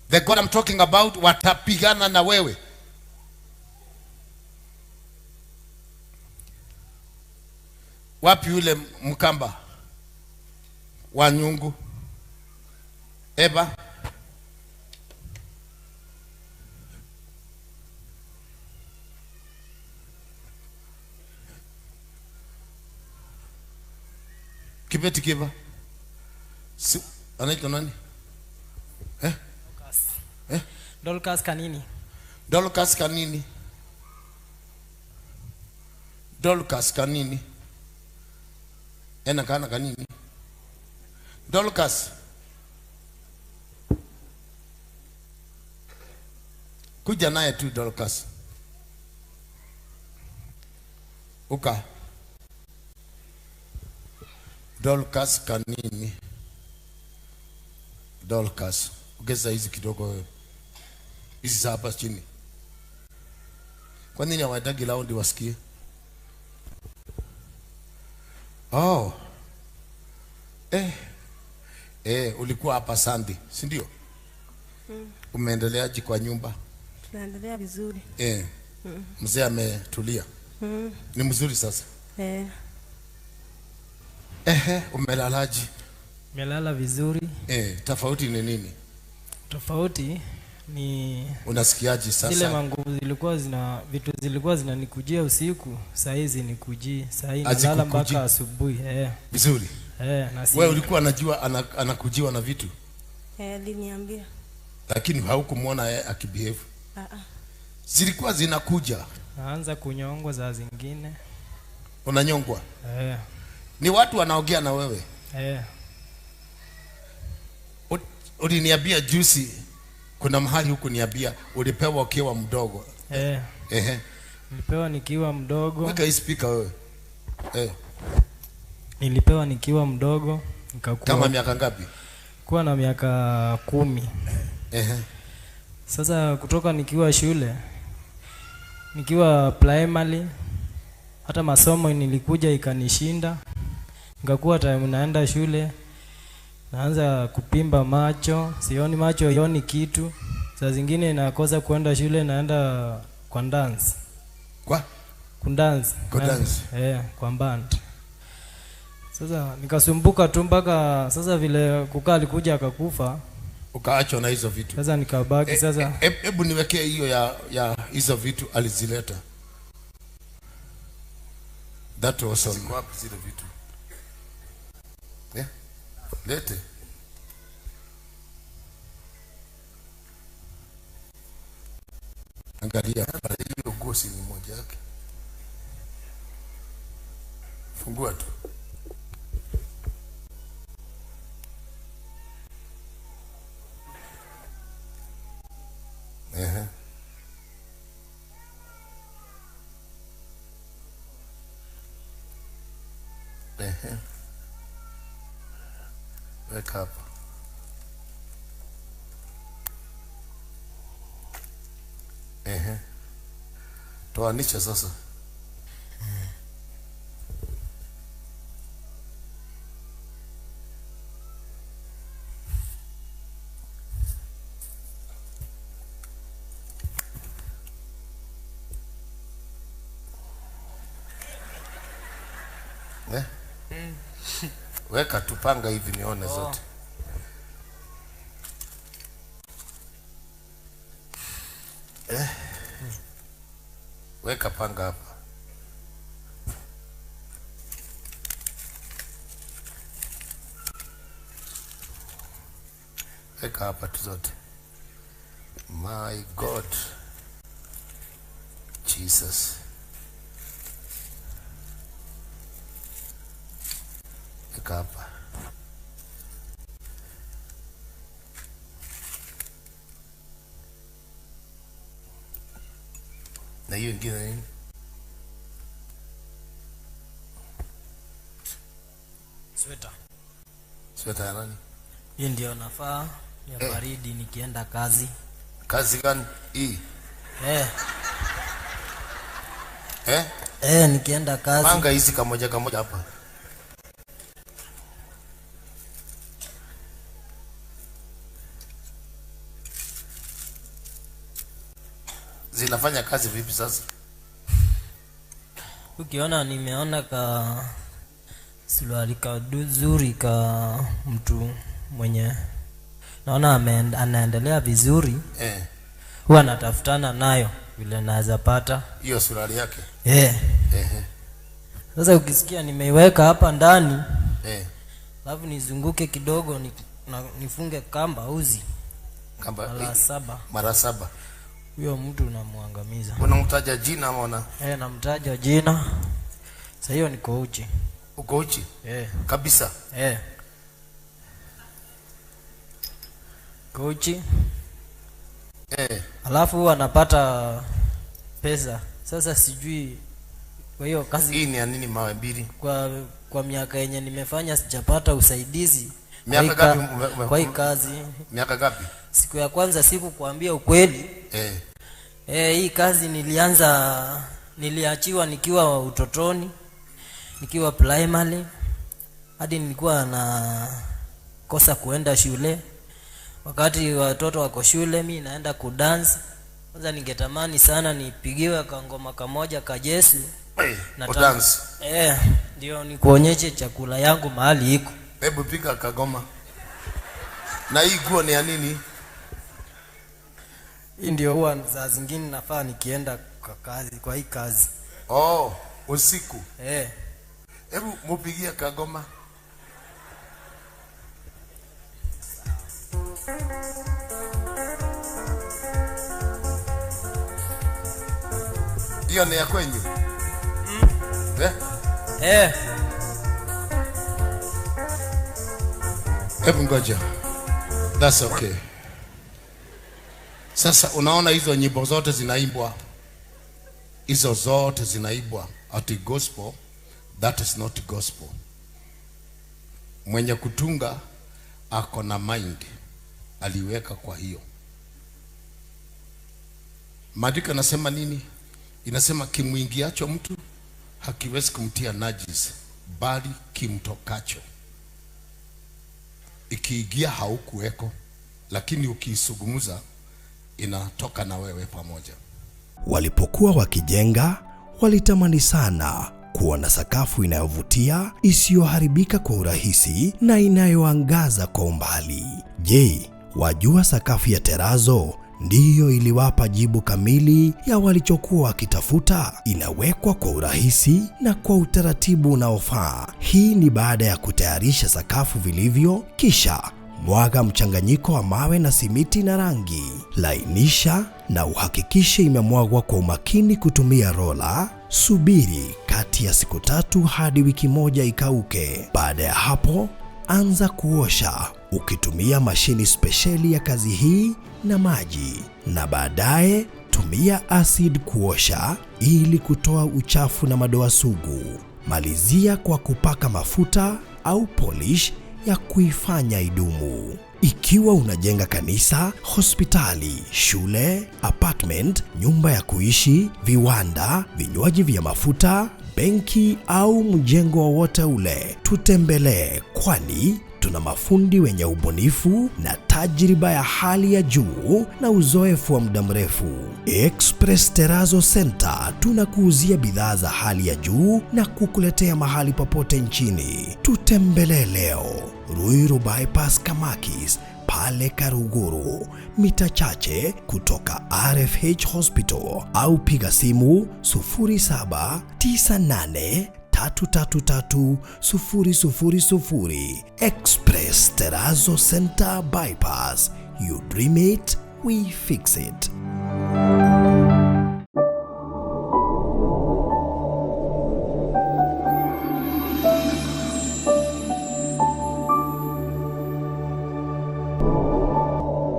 The God I'm talking about watapigana na wewe. Wapi yule Mkamba wa Nyungu? Eba Kibeti Kiba si anaitwa nani? Dorcas Kanini. Dorcas Kanini. Dorcas Kanini. Ena kana Kanini. Dorcas. Kuja naye tu Dorcas. Uka. Dorcas Kanini. Dorcas. Ugeza hizi kidogo wewe. Hizi za hapa chini. Kwa nini hawataki laundi wasikie? Oh. Ulikuwa hapa Sunday, si ndio? Umeendeleaje kwa nyumba? Tunaendelea vizuri. Mzee ametulia. Ni mzuri sasa. Umelalaje? Melala vizuri. Tofauti ni nini? Tofauti ni unasikiaje sasa? Zile manguvu zilikuwa zinanikujia usiku, saa hizi nikujii. Saa hii nalala mpaka asubuhi. Vizuri. Wewe ulikuwa unajua anakujiwa na vitu? Aliniambia. Lakini haukumuona akibehave? Zilikuwa zinakuja. Naanza kunyongwa za zingine. Unanyongwa? Ni watu wanaongea na wewe? Uliniambia juzi kuna mahali huku niambia ulipewa ukiwa mdogo. Nilipewa nikiwa mdogo. Weka hii speaker wewe. Nilipewa nikiwa mdogo, nikakuwa. Kama miaka ngapi? Kuwa na miaka 10. Sasa kutoka nikiwa shule, nikiwa primary, hata masomo nilikuja ikanishinda. Nikakuwa time naenda shule, naanza kupimba macho, sioni macho, sioni kitu. Saa zingine nakosa kwenda shule, naenda kwa dance. Kwa dance. Kwa band. Sasa nikasumbuka tu mpaka sasa vile kukaa alikuja akakufa. Ukaachwa na hizo vitu. Sasa nikabaki sasa. Hebu niwekee hiyo ya hizo vitu alizileta. That was on. Wapi zile vitu? Lete. Angalia hiyo gosi ni moja yake. Fungua tu. Weka hapa. Toanisha sasa. Weka tupanga hivi nione zote. Weka panga hapa. Weka hapa tu zote. My God. Jesus. Weka hapa. Na hiyo ingine nini? Sweta ya nani? Hii ndio nafaa ya baridi nikienda kazi. Kazi gani hii? Nikienda kazi. Panga hizi kamoja kamoja hapa. zinafanya kazi vipi sasa? Ukiona nimeona ka suruali kaduzuri ka mtu mwenye naona anaendelea vizuri, huwa natafutana nayo vile naweza pata hiyo suruali yake. Sasa ukisikia nimeiweka hapa ndani, alafu nizunguke kidogo nifunge kamba uzi kamba mara 7, huyo mtu unamwangamiza. Unamtaja jina ama una? Namtaja jina. Sasa hiyo niko uchi. Uko uchi? Kabisa. Uchi. Alafu anapata pesa. Sasa sijui kwa hiyo kazi hii ni ya nini mawe mbili? Kwa miaka yenye nimefanya sijapata usaidizi. Miaka gapi kwa hii kazi? Miaka gapi? Siku ya kwanza kuambia ukweli. Hii kazi niliachiwa nikiwa utotoni, nikiwa primary, hadi nilikuwa na kosa kuenda shule. Wakati watoto wako shule, mimi naenda kudance. Kwanza ningetamani sana nipigiwe kangoma kamoja ka Yesu. Na dance. Ndio nikuonyeshe chakula yangu mahali iko. Hebu pika kagoma. Na hii nguo ni ya nini? Hii ndio huwa saa zingine nafaa nikienda kwa hii kazi. Usiku. Hebu mupigia kagoma. Hiyo ni ya kwenyu? Hebu ngoja. That's okay. Sasa unaona hizo nyimbo zote zinaimbwa. Hizo zote zinaimbwa ati gospel. That is not gospel. Mwenye kutunga ako na mind aliweka kwa hiyo. Maandiko nasema nini? Inasema kimwingiacho mtu hakiwezi kumtia najis, bali kimtokacho. Ikiingia haukuweko, lakini ukiisugumuza inatoka na wewe pamoja. Walipokuwa wakijenga, walitamani sana kuona sakafu inayovutia, isiyoharibika kwa urahisi na inayoangaza kwa umbali. Je, wajua sakafu ya terazo ndiyo iliwapa jibu kamili ya walichokuwa wakitafuta? Inawekwa kwa urahisi na kwa utaratibu unaofaa. Hii ni baada ya kutayarisha sakafu vilivyo, kisha mwaga mchanganyiko wa mawe na simiti na rangi. Lainisha na uhakikishe imemwagwa kwa umakini kutumia rola. Subiri kati ya siku 3 hadi wiki 1 ikauke. Baada ya hapo, anza kuosha ukitumia mashini spesheli ya kazi hii na maji, na baadaye tumia acid kuosha ili kutoa uchafu na madoa sugu. Malizia kwa kupaka mafuta au polish ya kuifanya idumu. Ikiwa unajenga kanisa, hospitali, shule, apartment, nyumba ya kuishi, viwanda, vinywaji vya mafuta, benki au mjengo wowote ule, tutembelee, kwani tuna mafundi wenye ubunifu na tajriba ya hali ya juu na uzoefu wa muda mrefu. Express Terazo Center tunakuuzia bidhaa za hali ya juu na kukuletea mahali popote nchini. Tutembelee leo, Ruiru Bypass Kamakis, pale Karuguru, mita chache kutoka RFH Hospital, au piga simu 0798 333 000. Express Terazo Center Bypass. You dream it, we fix it.